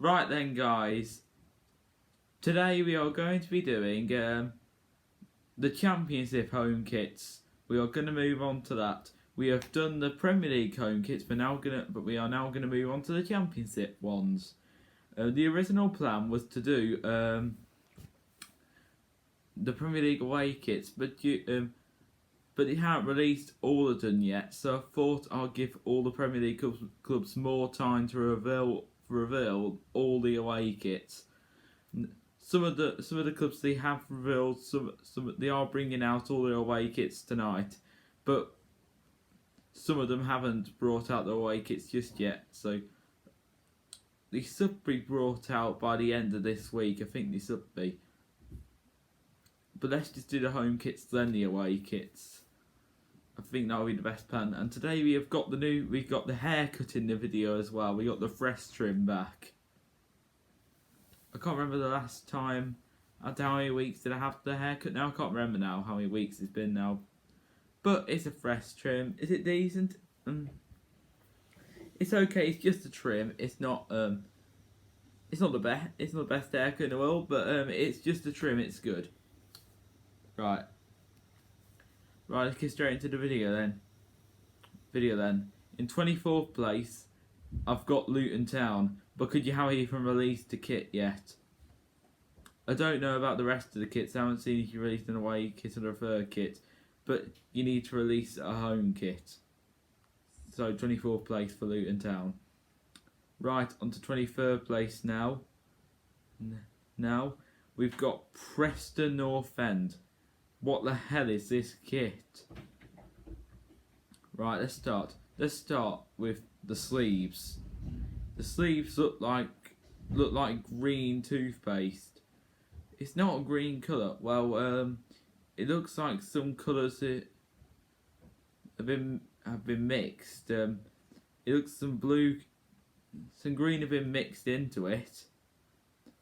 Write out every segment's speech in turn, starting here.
Right then, guys. Today we are going to be doing the Championship home kits. We are going to move on to that. We have done the Premier League home kits, but we are now going to move on to the Championship ones. The original plan was to do the Premier League away kits, but they haven't released all of them yet. So I thought I'll give all the Premier League clubs more time to reveal all the away kits. Some of the clubs they have revealed some they are bringing out all the away kits tonight, but some of them haven't brought out the away kits just yet. So they should be brought out by the end of this week. I think they should be. But let's just do the home kits then the away kits. I think that'll be the best plan. And today we've got the haircut in the video as well. We got the fresh trim back. I can't remember the last time. How many weeks did I have the haircut now? I can't remember now how many weeks it's been now. But it's a fresh trim. Is it decent? It's okay. It's just a trim. It's not the best. It's not the best haircut in the world. But it's just a trim. It's good. Right. Let's get straight into the video then. In 24th place, I've got Luton Town, but could you haven't even released the kit yet? I don't know about the rest of the kits. I haven't seen if you released an away kit or a third kit, but you need to release a home kit. So 24th place for Luton Town. Right, on to 23rd place now. Now we've got Preston North End. What the hell is this kit? Right, let's start. Let's start with the sleeves. The sleeves look like green toothpaste. It's not a green colour. Well, it looks like some colours have been mixed. It looks some green have been mixed into it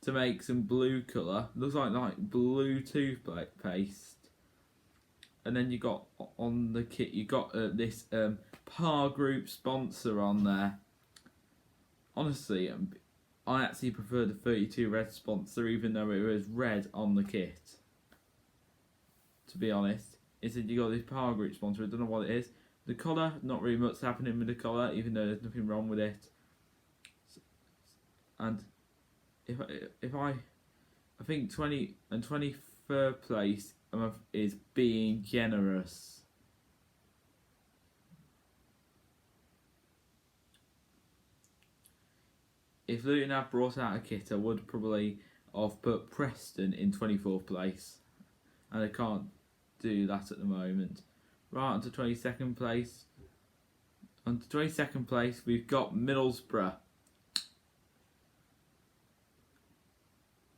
to make some blue colour. Looks like blue toothpaste. And then you got on the kit, you got this Par Group sponsor on there. Honestly, I actually prefer the 32 red sponsor, even though it was red on the kit. To be honest, it said you got this Par Group sponsor. I don't know what it is. The collar, not really much happening with the collar, even though there's nothing wrong with it. And I think 20 and 23rd place is Being Generous. If Luton had brought out a kit, I would probably have put Preston in 24th place, and I can't do that at the moment. Right, on to 22nd place. On to 22nd place, we've got Middlesbrough.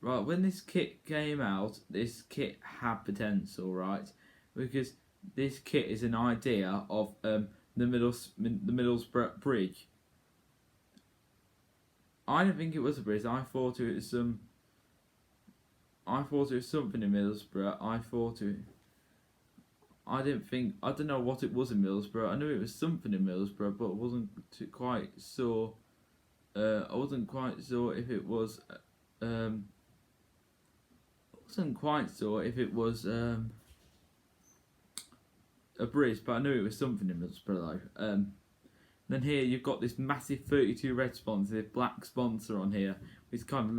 Right, when this kit came out, this kit had potential, right? Because this kit is an idea of the Middlesbrough Bridge. I don't think it was a bridge. I thought it was something in Middlesbrough. I don't know what it was in Middlesbrough. I knew it was something in Middlesbrough, but I wasn't quite sure. I wasn't quite sure if it was. A bridge, but I knew it was something in Middlesbrough though. Then here you've got this massive 32 red sponsor, this black sponsor on here, which kind of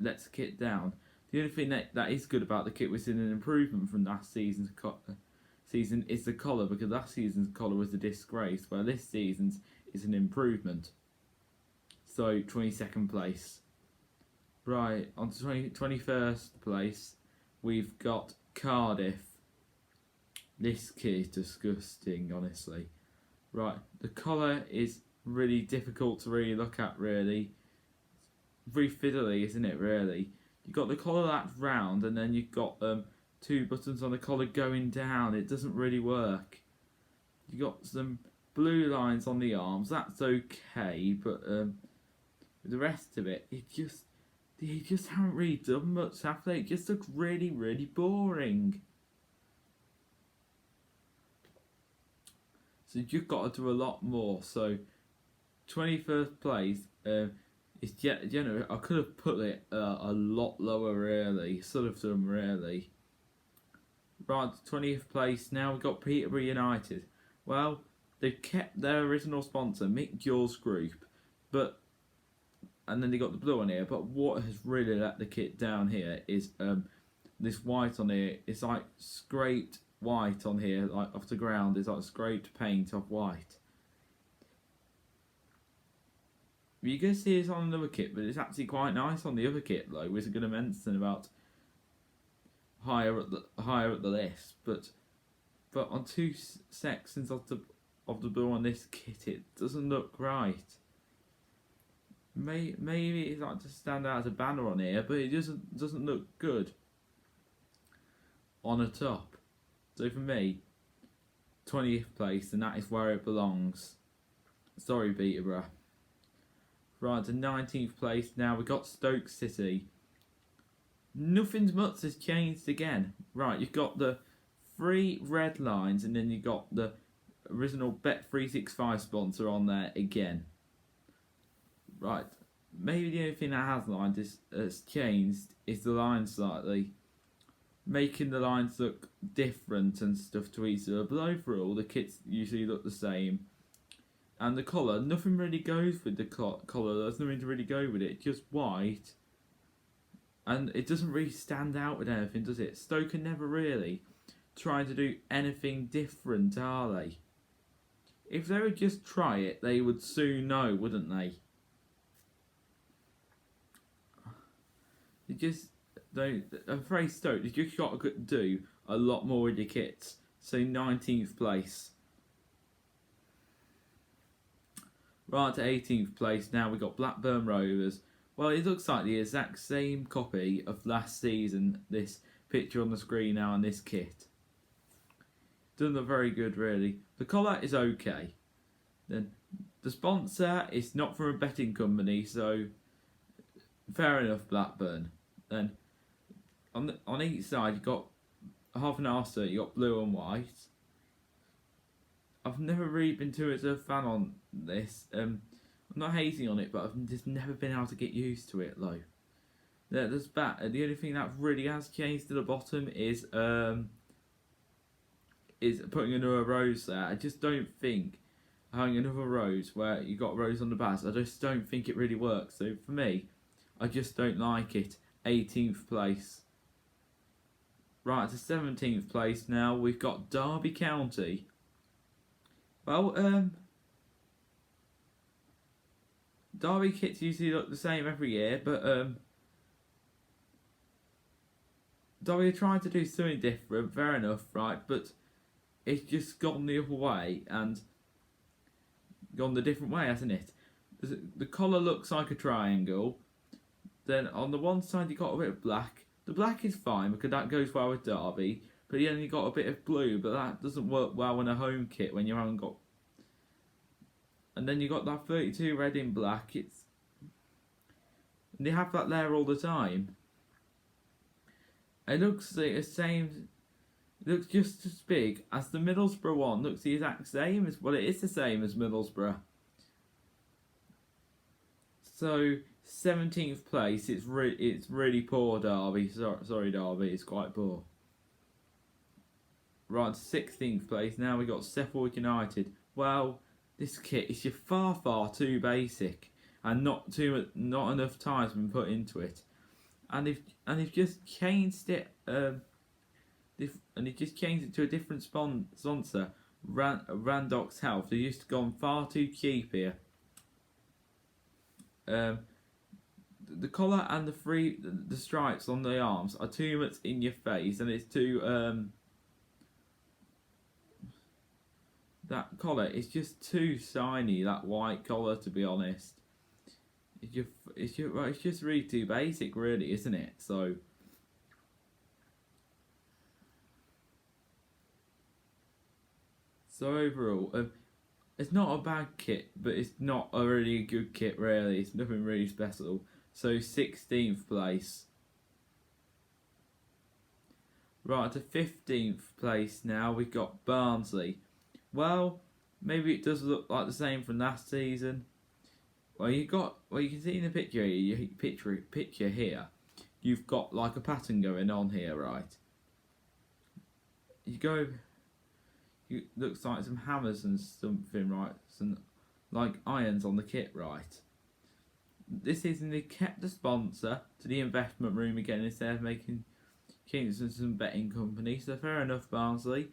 lets the kit down. The only thing that is good about the kit, which is an improvement from last season's season, is the collar, because last season's collar was a disgrace, where this season's is an improvement. So 22nd place. Right, on to 21st place, we've got Cardiff. This kit is disgusting, honestly. Right, the collar is really difficult to really look at, really. Very fiddly, isn't it, really? You've got the collar that's round, and then you've got two buttons on the collar going down. It doesn't really work. You've got some blue lines on the arms. That's okay, but the rest of it, they just haven't really done much, have they? It just looks really, really boring. So you've got to do a lot more. So 21st place, It's I could have put it a lot lower, really. Sort of done, really. Right, 20th place. Now we've got Peterborough United. Well, they've kept their original sponsor, Mick Jaws Group, but and then they got the blue on here. But what has really let the kit down here is this white on here. It's like scraped white on here, like off the ground. It's like scraped paint off white. You can see it's on another kit, but it's actually quite nice on the other kit, though. Which I'm going to mention about higher at the list, but on two sections of the blue on this kit, it doesn't look right. Maybe it's like to stand out as a banner on here, but it doesn't look good on the top. So for me, 20th place, and that is where it belongs. Sorry, Peterborough. Right, to 19th place now. We got Stoke City. Nothing much has changed again. Right, you've got the 3 red lines, and then you've got the original Bet365 sponsor on there again. Right, maybe the only thing that has changed is the lines slightly, making the lines look different and stuff to each other. But overall, the kits usually look the same. And the colour, nothing really goes with the colour. There's nothing to really go with it. Just white. And it doesn't really stand out with anything, does it? Stoke are never really trying to do anything different, are they? If they would just try it, they would soon know, wouldn't they? They just don't. I'm afraid Stoke, they just got to do a lot more with your kits. So 19th place. Right to 18th place now, we got Blackburn Rovers. Well, it looks like the exact same copy of last season, this picture on the screen now and this kit. Doesn't look very good, really. The collar is okay. Then the sponsor is not from a betting company, so fair enough, Blackburn. Then on each side, you've got half an arse, you got blue and white. I've never really been too much of a fan on this. I'm not hating on it, but I've just never been able to get used to it, though. There's that. The only thing that really has changed to the bottom is putting another rose there. I just don't think having another rose where you got rose on the back, I just don't think it really works. So for me, I just don't like it. 18th place. Right, to 17th place now, we've got Derby County. Well, Derby kits usually look the same every year, but Derby are trying to do something different, fair enough, right? But it's just gone the other way and gone the different way, hasn't it? The collar looks like a triangle. Then on the one side you got a bit of black. The black is fine because that goes well with Derby. But you only got a bit of blue, but that doesn't work well in a home kit when you haven't got. And then you got that 32 red in black. And they have that there all the time. It looks like the same. It looks just as big as the Middlesbrough one. Looks the exact same as it is the same as Middlesbrough. So 17th place. It's really poor, Derby. Sorry, Derby. It's quite poor. Right, 16th place. Now we got Sheffield United. Well, this kit is just far too basic, and not enough time's been put into it. And they've just changed it. They've just changed it to a different sponsor, Randox Health. They used to gone far too cheap here. The collar and the stripes on the arms are too much in your face, and it's too that collar is just too shiny. That white collar, to be honest, it's just really too basic, really, isn't it? So overall, it's not a bad kit, but it's not a really good kit, really. It's nothing really special. So 16th place. Right, to 15th place now, we've got Barnsley. Well, maybe it does look like the same from last season. you can see in the picture here, picture here, you've got like a pattern going on here, right? You go, looks like some hammers and something, right? Some like irons on the kit, right? This is, and they kept the sponsor to the investment room again instead of making Kingston some betting company. So fair enough, Barnsley.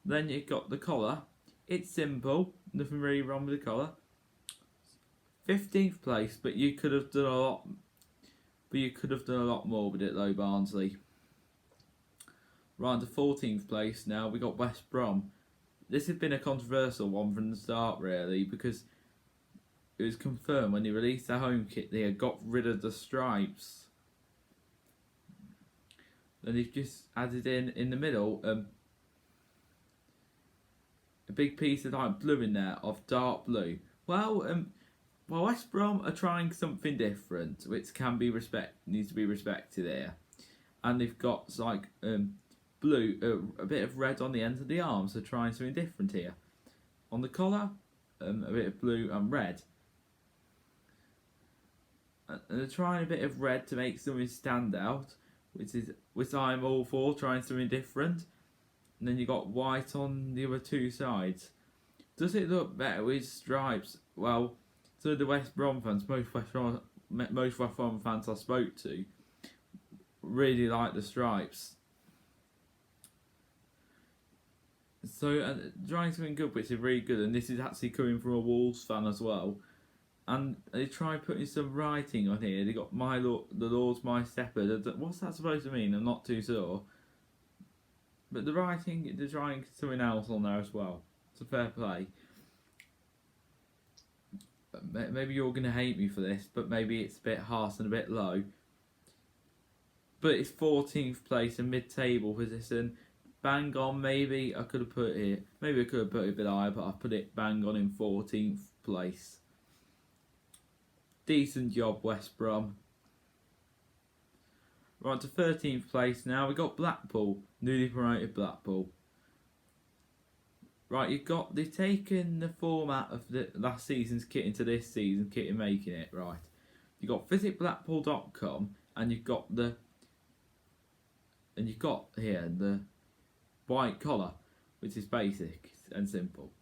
Then you've got the collar. It's simple, nothing really wrong with the collar. 15th place, but you could have done a lot. But you could have done a lot more with it, though, Barnsley. Right to 14th place now. We got West Brom. This has been a controversial one from the start, really, because it was confirmed when they released their home kit they had got rid of the stripes. Then they've just added in the middle a big piece of like blue in there, of dark blue. Well, West Brom are trying something different, which needs to be respected here, and they've got like blue, a bit of red on the ends of the arms. So trying something different here. On the collar, a bit of blue and red. And they're trying a bit of red to make something stand out, which I'm all for, trying something different. And then you got white on the other two sides. Does it look better with stripes? Well, so the West Brom fans, most West Brom fans I spoke to, really like the stripes. So trying something good, which is really good, and this is actually coming from a Wolves fan as well. And they try putting some writing on here. They got the Lord's my shepherd. What's that supposed to mean? I'm not too sure. But the writing, they're trying something else on there as well. It's a fair play. Maybe you're going to hate me for this, but maybe it's a bit harsh and a bit low. But it's 14th place in mid-table position. Bang on, maybe I could have put it. Maybe I could have put it a bit higher, but I put it bang on in 14th place. Decent job, West Brom. Right to 13th place now. We got Blackpool, newly promoted Blackpool. Right, they've taken the format of the last season's kit into this season's kit and making it right. You got visitblackpool.com, and you've got here the white collar, which is basic and simple.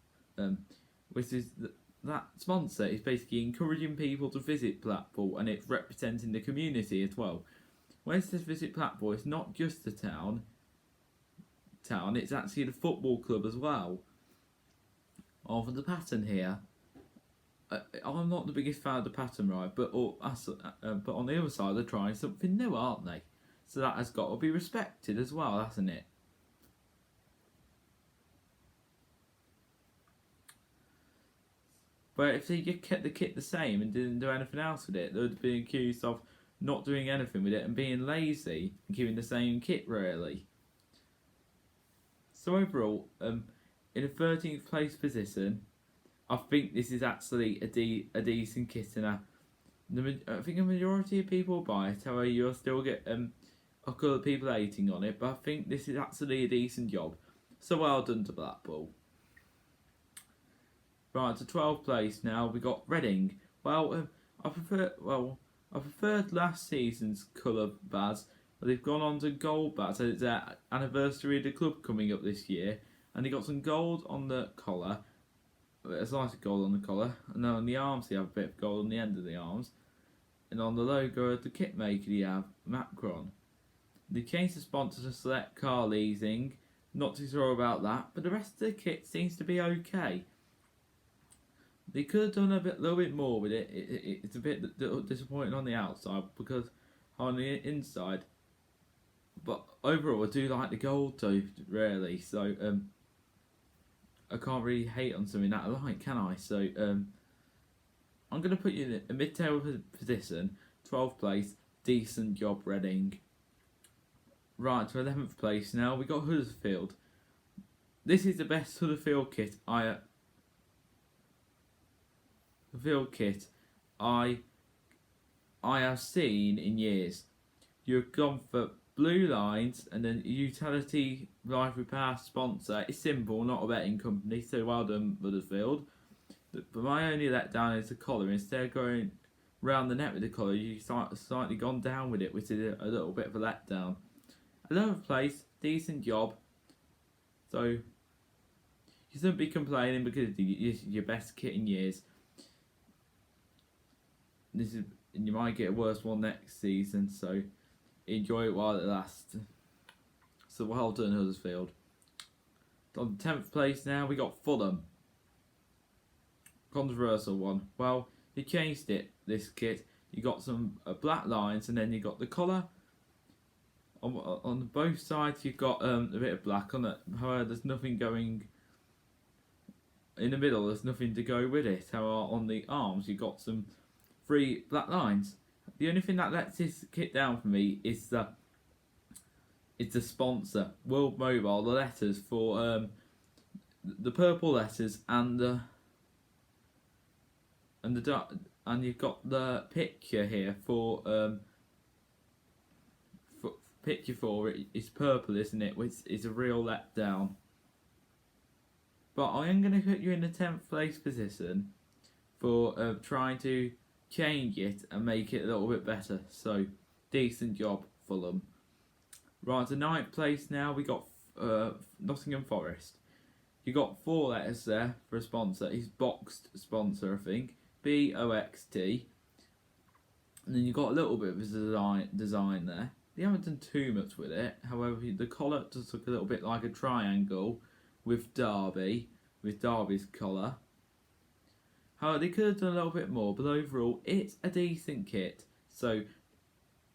Which is that sponsor is basically encouraging people to visit Blackpool, and it's representing the community as well. When it says visit Blackpool, it's not just the town, it's actually the football club as well. Over the pattern here, I'm not the biggest fan of the pattern, right? But on the other side, they're trying something new, aren't they? So that has got to be respected as well, hasn't it? But if they kept the kit the same and didn't do anything else with it, they would be accused of not doing anything with it and being lazy and keeping the same kit, really. So overall, in a 13th place position, I think this is actually a decent kit, and I think a majority of people buy it. However, you'll still get a couple of people hating on it, but I think this is actually a decent job. So well done to Blackpool. Right, to 12th place now, we got Reading. Well, I preferred last season's colour badge, but they've gone on to gold badge. So it's their anniversary of the club coming up this year, and they got some gold on the collar. There's a lot of gold on the collar, and then on the arms they have a bit of gold on the end of the arms, and on the logo of the kit maker they have Macron. They changed the sponsor to Select Car Leasing. Not too sure about that, but the rest of the kit seems to be okay. They could have done a little bit more with it. It's a bit disappointing on the outside because on the inside. But overall, I do like the gold though, really. So I can't really hate on something that I like, can I? So I'm going to put you in a mid-table position, 12th place, decent job, Reading. Right, to 11th place now, we got Huddersfield. This is the best Huddersfield kit I have seen in years. You've gone for blue lines and then utility life repair sponsor. It's simple, not a betting company, so well done, Huddersfield. But my only letdown is the collar. Instead of going round the neck with the collar, you slightly gone down with it, which is a little bit of a letdown. 11th place, decent job. So you shouldn't be complaining because it's your best kit in years. And you might get a worse one next season. So enjoy it while it lasts. So well done, Huddersfield. On 10th place now, we got Fulham. Controversial one. Well, they changed it, this kit. You got some black lines, and then you got the collar. On both sides, you've got a bit of black on it. However, there's nothing going in the middle. There's nothing to go with it. However, on the arms, you've got some 3 black lines. The only thing that lets this kit down for me is the sponsor, World Mobile. The letters for the purple letters and you've got the picture here for picture for it. It's purple, isn't it? Which is a real letdown. But I am going to put you in the 10th place position for trying to change it and make it a little bit better. So decent job, Fulham. Right, to 9th place now. We got Nottingham Forest. You got 4 letters there for a sponsor. He's boxed sponsor, I think. BOXT. And then you got a little bit of a design there. They haven't done too much with it. However, the collar does look a little bit like a triangle with Derby, with Derby's collar. However, they could have done a little bit more, but overall, it's a decent kit. So,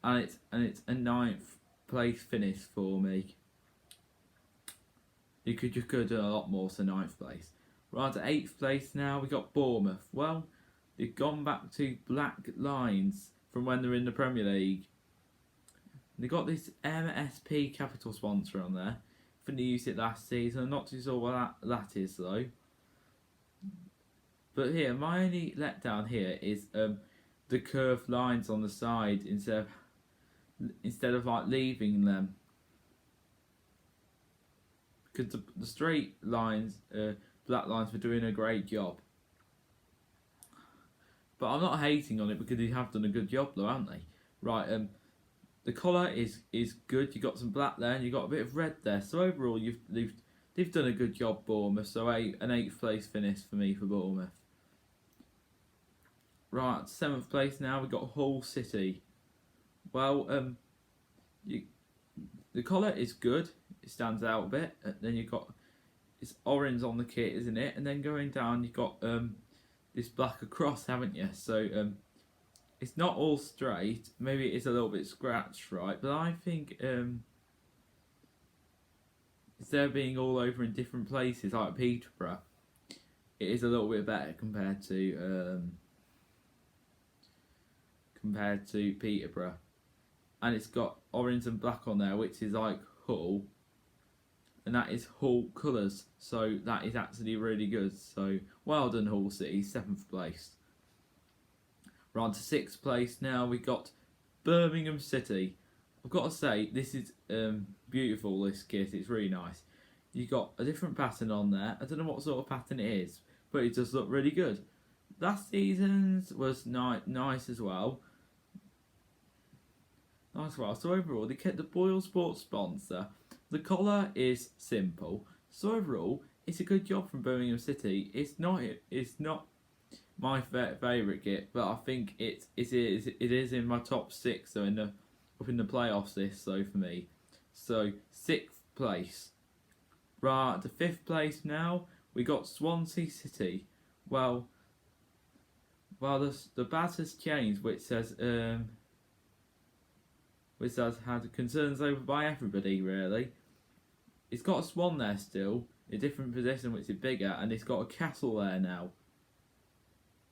and it's a 9th place finish for me. You could have done a lot more, so 9th place. Right, at 8th place now, we got Bournemouth. Well, they've gone back to black lines from when they're in the Premier League. They got this MSP Capital sponsor on there. I think they used it last season. I'm not too sure what that is though. But here, my only letdown here is the curved lines on the side instead of like leaving them. Because the straight lines, black lines, were doing a great job. But I'm not hating on it because they have done a good job though, haven't they? Right, the collar is good. You got some black there, and you got a bit of red there. So overall, they've done a good job, Bournemouth. So an 8th place finish for me for Bournemouth. Right, 7th place now. We got Hull City. Well, the collar is good. It stands out a bit. Then you got it's orange on the kit, isn't it? And then going down, you got this black across, haven't you? So it's not all straight. Maybe it's a little bit scratched, right? But I think instead of being all over in different places like Peterborough, it is a little bit better compared to Peterborough. And it's got orange and black on there, which is like Hull, and that is Hull colours. So that is actually really good. So well done, Hull City, 7th place. We're on to 6th place now. We got Birmingham City. I've got to say, this is beautiful, this kit. It's really nice. You got a different pattern on there. I don't know what sort of pattern it is, but it does look really good. Last season's was nice as well. So overall, they kept the Boyle Sports sponsor. The collar is simple. So overall, it's a good job from Birmingham City. It's not my favourite kit, but I think it is in my top 6. So up in the playoffs this. So for me, so 6th place. Right, to 5th place now. We got Swansea City. Well, the badge has changed, which says had concerns over by everybody, really. It's got a swan there still, a different position which is bigger, and it's got a castle there now.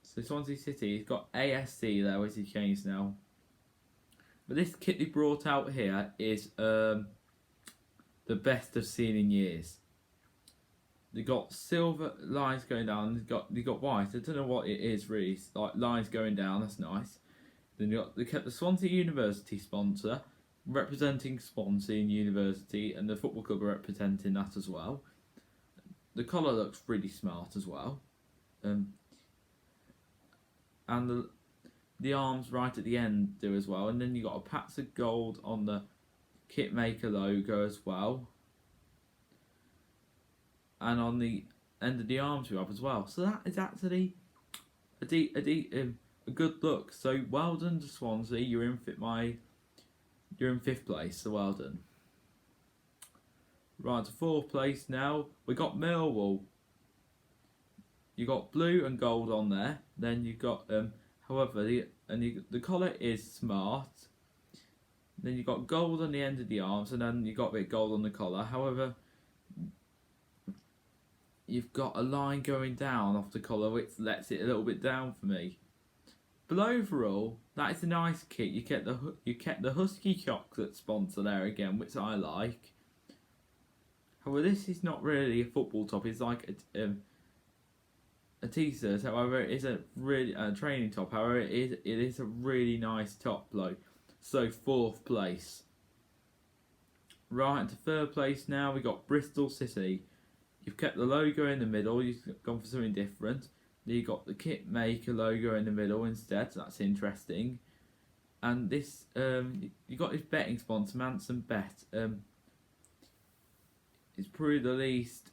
So Swansea City, it's got ASC there, which is changed now. But this kit they brought out here is the best I've seen in years. They got silver lines going down, they got white. I don't know what it is really. It's like lines going down, that's nice. Then they kept the Swansea University sponsor, representing Swansea University, and the football club are representing that as well. The collar looks really smart as well. and the arms right at the end do as well. And then you got a patch of gold on the kit maker logo as well, and on the end of the arms you have as well. So that is actually a good look. So well done to Swansea. You're in fifth place. So well done. Right, to fourth place now. We got Millwall. You got blue and gold on there. Then you got however the collar is smart. Then you got gold on the end of the arms, and then you got a bit of gold on the collar. However, you've got a line going down off the collar, which lets it a little bit down for me. But overall, that is a nice kit. You get the Husky chocolate sponsor there again, which I like. However, this is not really a football top. It's like a t-shirt. However, it is a really training top. However, it is a really nice top though. So fourth place. Right, into third place now. We got Bristol City. You've kept the logo in the middle. You've gone for something different. Then you got the kit maker logo in the middle instead. So that's interesting. And this you got this betting sponsor, Manson Bet. It's probably the least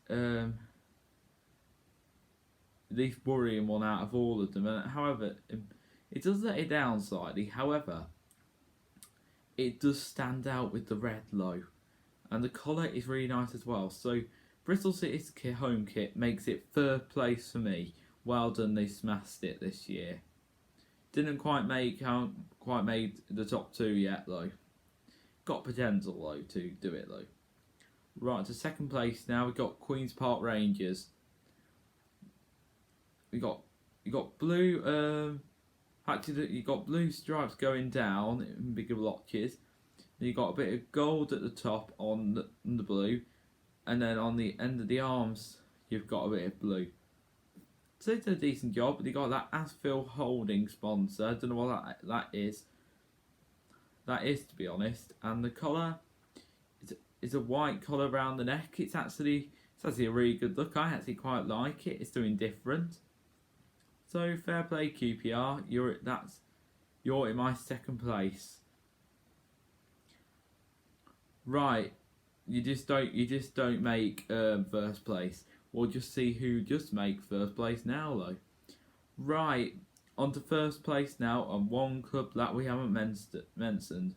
worrying one out of all of them. And however, it does let it down slightly. However, it does stand out with the red low, and the collar is really nice as well. So Bristol City's home kit makes it third place for me. Well done, they smashed it this year. Didn't quite made the top two yet though. Got potential though to do it though. Right, to second place now. We got Queens Park Rangers. You got blue. Actually, you got blue stripes going down in bigger blotches. Then you got a bit of gold at the top on the blue, and then on the end of the arms you've got a bit of blue. So they did a decent job. They got that Asphalt Holding sponsor. I don't know what that is. That is, to be honest. And the collar is a white collar around the neck. It's actually a really good look. I actually quite like it. It's doing different. So fair play QPR. You're in my second place. Right, you just don't make first place. We'll just see who just make first place now though. Right, on to first place now, and one club that we haven't mentioned,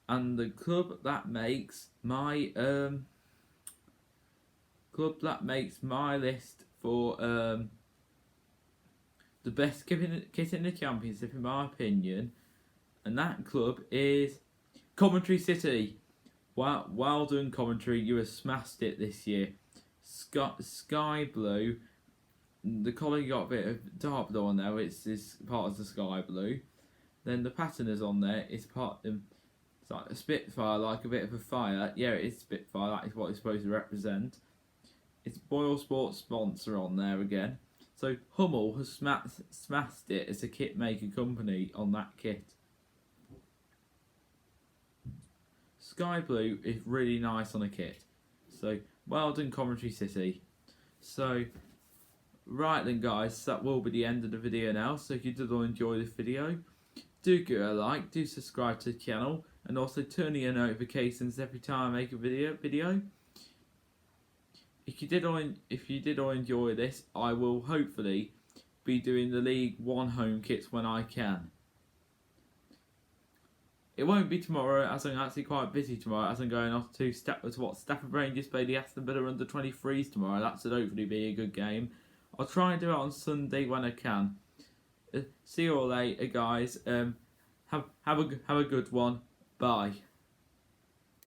and the club that makes my list for the best kit in the Championship in my opinion, and that club is Coventry City. Well done, Coventry. You have smashed it this year. Sky blue. The colour got a bit of dark blue on there. It's part of the sky blue. Then the pattern is on there. It's like a Spitfire, like a bit of a fire. Yeah, it is Spitfire. That is what it's supposed to represent. It's Boyle Sports sponsor on there again. So Hummel has smashed it as a kit maker company on that kit. Sky blue is really nice on a kit. So well done, Coventry City. So right then guys, that will be the end of the video now. So if you did enjoy this video, do give it a like, do subscribe to the channel, and also turn on your notifications every time I make a video. If you did enjoy this, I will hopefully be doing the League One home kits when I can. It won't be tomorrow, as I'm actually quite busy tomorrow, as I'm going off to watch Stafford Rangers play the Aston Villa under 23s tomorrow. That should hopefully be a good game. I'll try and do it on Sunday when I can. See you all later, guys. Have a good one. Bye.